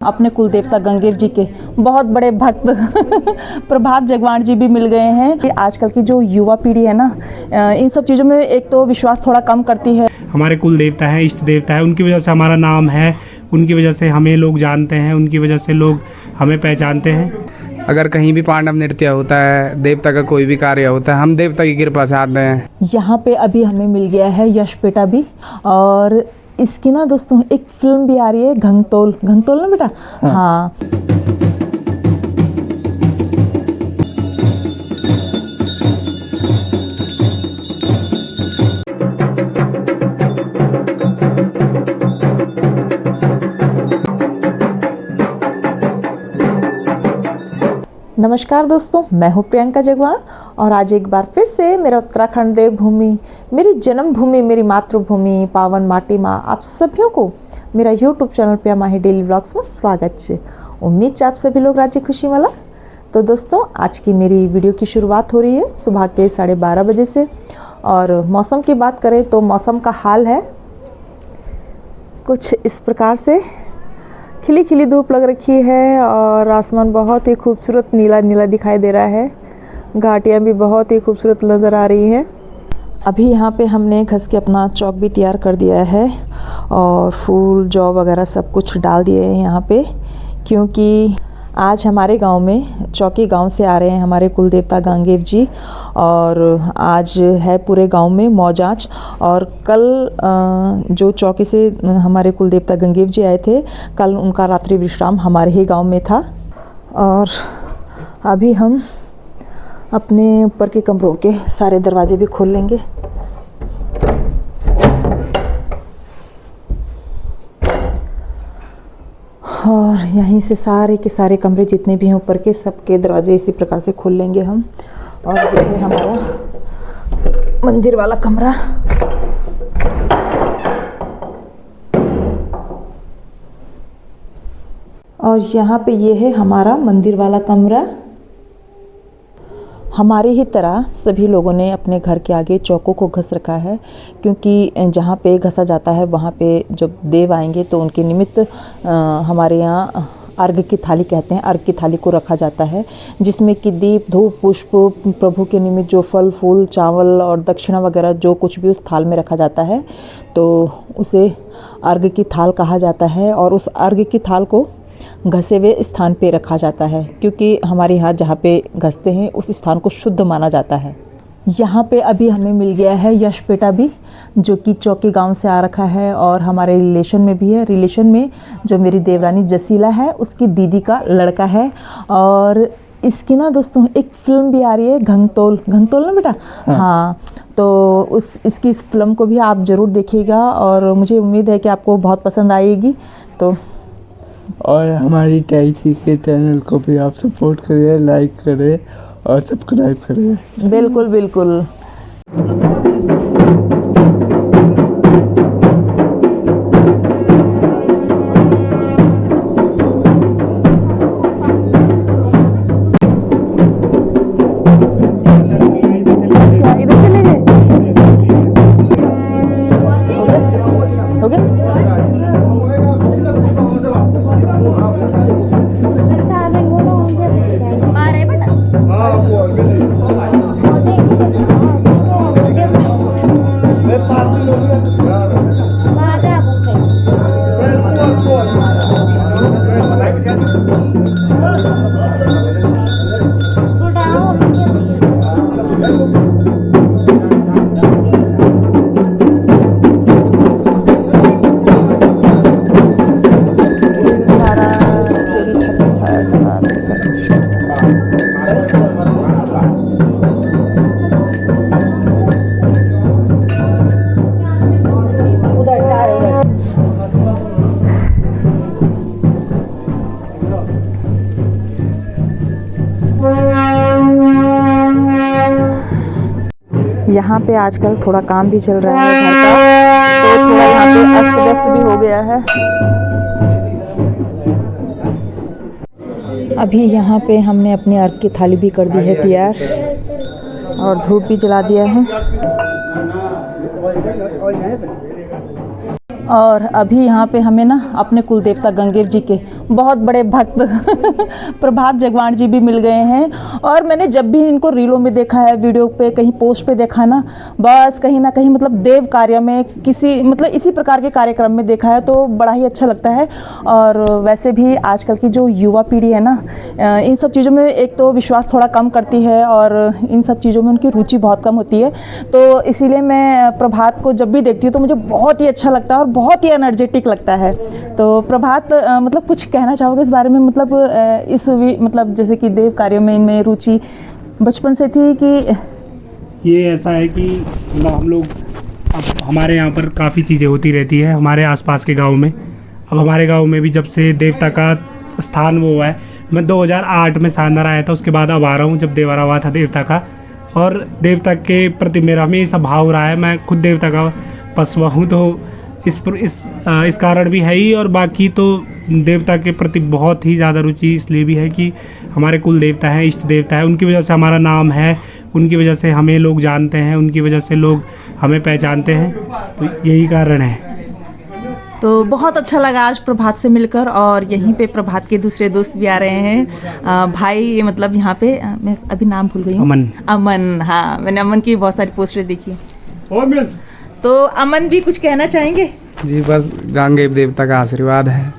अपने कुल देवता गंगेव जी के बहुत बड़े भक्त प्रभात जगवाण जी भी मिल गए हैं। आजकल की जो युवा पीढ़ी है ना, इन सब चीज़ों में एक तो विश्वास थोड़ा कम करती है। हमारे कुल देवता है, इष्ट देवता है, उनकी वजह से हमारा नाम है, उनकी वजह से हमें लोग जानते हैं, उनकी वजह से लोग हमें पहचानते हैं। अगर कहीं भी पांडव नृत्य होता है, देवता का कोई भी कार्य होता है, हम देवता की कृपा से आते हैं। यहाँ पे अभी हमें मिल गया है यश बेटा भी, और इसकी ना दोस्तों एक फिल्म भी आ रही है, घंगतोल ना बेटा। हाँ। नमस्कार दोस्तों, मैं हूँ प्रियंका जगवाण और आज एक बार फिर से मेरा उत्तराखंड देवभूमि, मेरी जन्मभूमि, मेरी मातृभूमि, पावन माटी माँ, आप सभी को मेरा YouTube चैनल प्रिया माही डेली व्लॉग्स में स्वागत है। उम्मीद है आप सभी लोग राज्य खुशी वाला। तो दोस्तों, आज की मेरी वीडियो की शुरुआत हो रही है सुबह के 12:30 बजे से। और मौसम की बात करें तो मौसम का हाल है कुछ इस प्रकार से, खिली खिली धूप लग रखी है और आसमान बहुत ही खूबसूरत नीला नीला दिखाई दे रहा है। घाटियाँ भी बहुत ही खूबसूरत नज़र आ रही हैं। अभी यहाँ पे हमने घस के अपना चौक भी तैयार कर दिया है और फूल जौ वगैरह सब कुछ डाल दिए हैं यहाँ पे, क्योंकि आज हमारे गांव में, चौकी गांव से आ रहे हैं हमारे कुल देवता गंगेव जी, और आज है पूरे गांव में मौजांच। और कल जो चौकी से हमारे कुल देवता गंगेव जी आए थे, कल उनका रात्रि विश्राम हमारे ही गांव में था। और अभी हम अपने ऊपर के कमरों के सारे दरवाजे भी खोल लेंगे। और यहीं से सारे के सारे कमरे जितने भी हैं ऊपर के, सबके दरवाजे इसी प्रकार से खोल लेंगे हम। और ये है हमारा मंदिर वाला कमरा। और यहाँ पे ये है हमारा मंदिर वाला कमरा। हमारी ही तरह सभी लोगों ने अपने घर के आगे चौकों को घस रखा है, क्योंकि जहाँ पे घसा जाता है वहाँ पे जब देव आएंगे तो उनके निमित्त हमारे यहाँ अर्घ की थाली कहते हैं, अर्घ की थाली को रखा जाता है, जिसमें कि दीप धूप पुष्प प्रभु के निमित्त जो फल फूल चावल और दक्षिणा वगैरह जो कुछ भी उस थाल में रखा जाता है, तो उसे अर्घ की थाल कहा जाता है। और उस अर्घ की थाल को घसे हुए स्थान पे रखा जाता है, क्योंकि हमारे यहाँ जहाँ पे घसते हैं उस स्थान को शुद्ध माना जाता है। यहाँ पे अभी हमें मिल गया है यश बेटा भी, जो कि चौकी गांव से आ रखा है और हमारे रिलेशन में भी है। रिलेशन में जो मेरी देवरानी जसीला है, उसकी दीदी का लड़का है। और इसकी ना दोस्तों एक फिल्म भी आ रही है, घंगतोल ना बेटा। हाँ। तो इसकी इस फिल्म को भी आप ज़रूर देखिएगा और मुझे उम्मीद है कि आपको बहुत पसंद आएगी। तो और हमारी टैक्सी के चैनल को भी आप सपोर्ट करिए, लाइक करें और सब्सक्राइब करें। बिल्कुल बिल्कुल। इधर चले गए, हो गया। यहाँ पे आजकल थोड़ा काम भी चल रहा है घर का, तो थोड़ा यहाँ पे अस्त व्यस्त भी हो गया है। अभी यहाँ पे हमने अपनी अर्घ की थाली भी कर दी है तैयार और धूप भी जला दिया है। और अभी यहाँ पे हमें ना अपने कुल देवता गंगेव जी के बहुत बड़े भक्त प्रभात जगवान जी भी मिल गए हैं। और मैंने जब भी इनको रीलों में देखा है, वीडियो पे, कहीं पोस्ट पे देखा ना, बस कहीं ना कहीं मतलब देव कार्य में किसी मतलब इसी प्रकार के कार्यक्रम में देखा है, तो बड़ा ही अच्छा लगता है। और वैसे भी आजकल की जो युवा पीढ़ी है ना, इन सब चीज़ों में एक तो विश्वास थोड़ा कम करती है और इन सब चीज़ों में उनकी रुचि बहुत कम होती है। तो इसीलिए मैं प्रभात को जब भी देखती हूँ तो मुझे बहुत ही अच्छा लगता है और बहुत ही एनर्जेटिक लगता है। तो प्रभात मतलब कुछ कहना चाहोगे इस बारे में, मतलब मतलब जैसे कि देव कार्यों में इनमें रुचि बचपन से थी कि? ये ऐसा है कि मतलब हम लोग, अब हमारे यहाँ पर काफ़ी चीज़ें होती रहती है हमारे आसपास के गांव में। अब हमारे गांव में भी जब से देवता का स्थान वो हुआ है, मैं 2008 में सांदर आया था, उसके बाद अब आ रहा हूँ जब देवरा हुआ था देवता का। और देवता के प्रति मेरा हमेशा भाव रहा है, मैं खुद देवता का पशुआ हूँ, तो इस कारण भी है ही। और बाकी तो देवता के प्रति बहुत ही ज़्यादा रुचि इसलिए भी है कि हमारे कुल देवता हैं, इष्ट देवता है, उनकी वजह से हमारा नाम है, उनकी वजह से हमें लोग जानते हैं, उनकी वजह से लोग हमें पहचानते हैं, तो यही कारण है। तो बहुत अच्छा लगा आज प्रभात से मिलकर। और यहीं पे प्रभात के दूसरे दोस्त भी आ रहे हैं, भाई, मतलब यहाँ पे मैं अभी नाम भूल गई हूँ। अमन, हाँ, मैंने अमन की बहुत सारी पोस्टें देखी। तो अमन भी कुछ कहना चाहेंगे? जी, बस गंगेव देवता का आशीर्वाद है।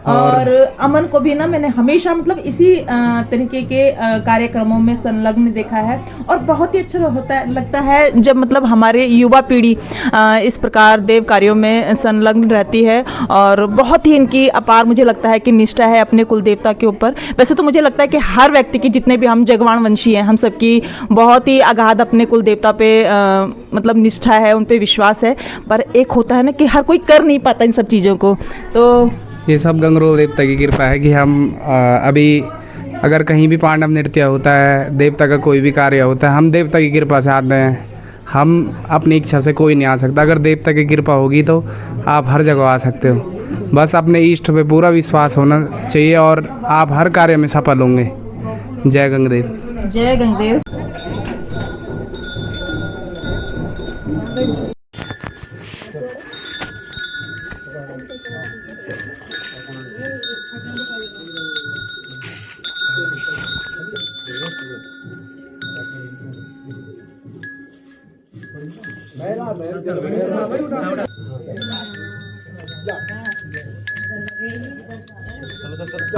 और अमन को भी ना मैंने हमेशा मतलब इसी तरीके के कार्यक्रमों में संलग्न देखा है और बहुत ही अच्छा लगता है जब मतलब हमारे युवा पीढ़ी इस प्रकार देव कार्यों में संलग्न रहती है। और बहुत ही इनकी अपार मुझे लगता है कि निष्ठा है अपने कुल देवता के ऊपर। वैसे तो मुझे लगता है कि हर व्यक्ति की, जितने भी हम जगवान वंशी हैं, हम सबकी बहुत ही अगाध अपने कुल देवता पे मतलब निष्ठा है, उन पे विश्वास है। पर एक होता है ना कि हर कोई कर नहीं पाता इन सब चीज़ों को। तो ये सब गंगरोल देवता की कृपा है कि हम अभी अगर कहीं भी पांडव नृत्य होता है, देवता का कोई भी कार्य होता है, हम देवता की कृपा से आते हैं। हम अपनी इच्छा से कोई नहीं आ सकता, अगर देवता की कृपा होगी तो आप हर जगह आ सकते हो। बस अपने इष्ट पे पूरा विश्वास होना चाहिए और आप हर कार्य में सफल होंगे। जय गंगदेव। जय गंगदेव।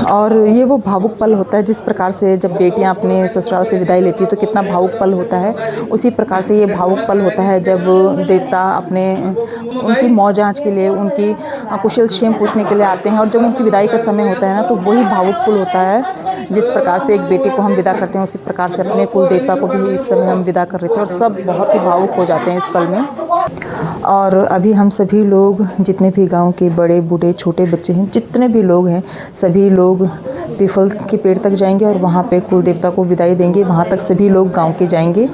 और ये वो भावुक पल होता है जिस प्रकार से जब बेटियां अपने ससुराल से विदाई लेती है तो कितना भावुक पल होता है, उसी प्रकार से ये भावुक पल होता है जब देवता अपने उनकी मौज जांच के लिए, उनकी कुशल क्षेम पूछने के लिए आते हैं। और जब उनकी विदाई का समय होता है ना, तो वही भावुक पल होता है। जिस प्रकार से एक बेटी को हम विदा करते हैं, उसी प्रकार से अपने कुल देवता को भी इस समय हम विदा कर रहे थे और सब बहुत ही भावुक हो जाते हैं इस पल में। और अभी हम सभी लोग, जितने भी गांव के बड़े बूढ़े छोटे बच्चे हैं, जितने भी लोग हैं, सभी लोग पीपल के पेड़ तक जाएंगे और वहाँ पे कुल देवता को विदाई देंगे। वहाँ तक सभी लोग गांव के जाएंगे।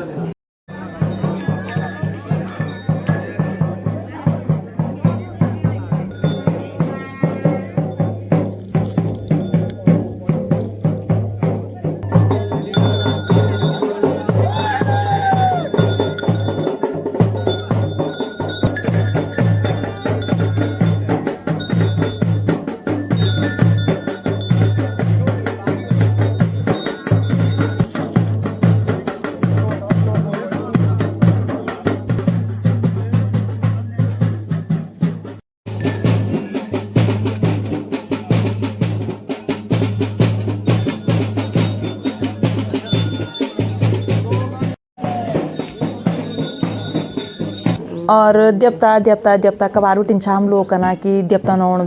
और देवता देवता देवता कबारू टिंछा हम लोग का ना कि देवता नौण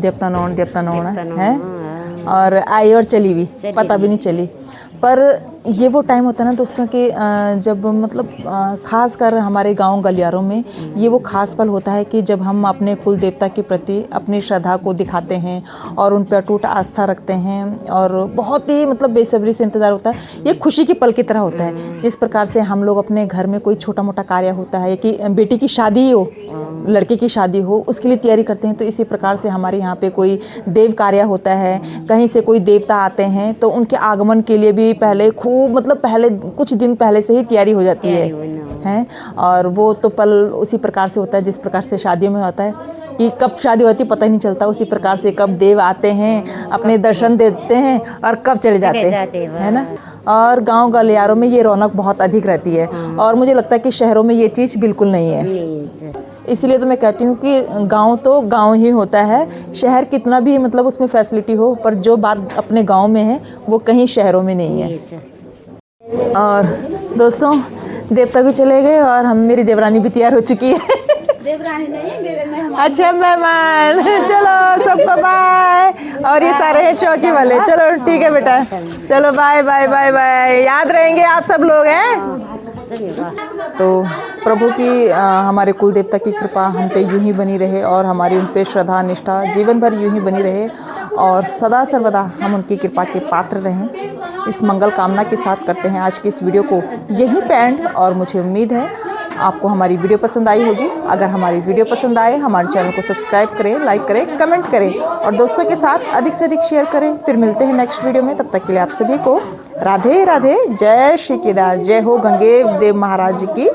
है। और आई और चली भी, पता भी नहीं चली। पर ये वो टाइम होता है ना दोस्तों कि जब मतलब ख़ास कर हमारे गांव गलियारों में ये वो ख़ास पल होता है कि जब हम अपने कुल देवता के प्रति अपनी श्रद्धा को दिखाते हैं और उन पर अटूट आस्था रखते हैं और बहुत ही मतलब बेसब्री से इंतज़ार होता है। ये खुशी के पल की तरह होता है। जिस प्रकार से हम लोग अपने घर में कोई छोटा मोटा कार्य होता है कि बेटी की शादी हो, लड़के की शादी हो, उसके लिए तैयारी करते हैं, तो इसी प्रकार से हमारे यहाँ पे कोई देव कार्य होता है, कहीं से कोई देवता आते हैं, तो उनके आगमन के लिए भी पहले खूब मतलब पहले कुछ दिन पहले से ही तैयारी हो जाती है। और वो तो पल उसी प्रकार से होता है जिस प्रकार से शादियों में होता है कि कब शादी होती पता ही नहीं चलता, उसी प्रकार से कब देव आते हैं, अपने दर्शन देते हैं और कब चले जाते हैं, है ना। और गांव गलियारों में ये रौनक बहुत अधिक रहती है और मुझे लगता है कि शहरों में ये चीज़ बिल्कुल नहीं है। इसलिए तो मैं कहती हूँ कि गांव तो गांव ही होता है, शहर कितना भी मतलब उसमें फैसिलिटी हो, पर जो बात अपने गांव में है वो कहीं शहरों में नहीं है। और दोस्तों देवता भी चले गए और हम मेरी देवरानी भी तैयार हो चुकी है। देवरानी नहीं, मेरे में अच्छा मेहमान, चलो सबको बाय। और ये सारे हैं चौकी वाले, चलो ठीक है बेटा, चलो बाय बाय बाय बाय, याद रहेंगे आप सब लोग हैं। तो प्रभु की हमारे कुल देवता की कृपा हम पे यूं ही बनी रहे और हमारी उन पे श्रद्धा निष्ठा जीवन भर यूं ही बनी रहे और सदा सर्वदा हम उनकी कृपा के पात्र रहें। इस मंगल कामना के साथ करते हैं आज की इस वीडियो को यहीं पे एंड। और मुझे उम्मीद है आपको हमारी वीडियो पसंद आई होगी। अगर हमारी वीडियो पसंद आए हमारे चैनल को सब्सक्राइब करें, लाइक करें, कमेंट करें और दोस्तों के साथ अधिक से अधिक शेयर करें। फिर मिलते हैं नेक्स्ट वीडियो में, तब तक के लिए आप सभी को राधे राधे, जय श्री केदार, जय हो गंगे देव महाराज की।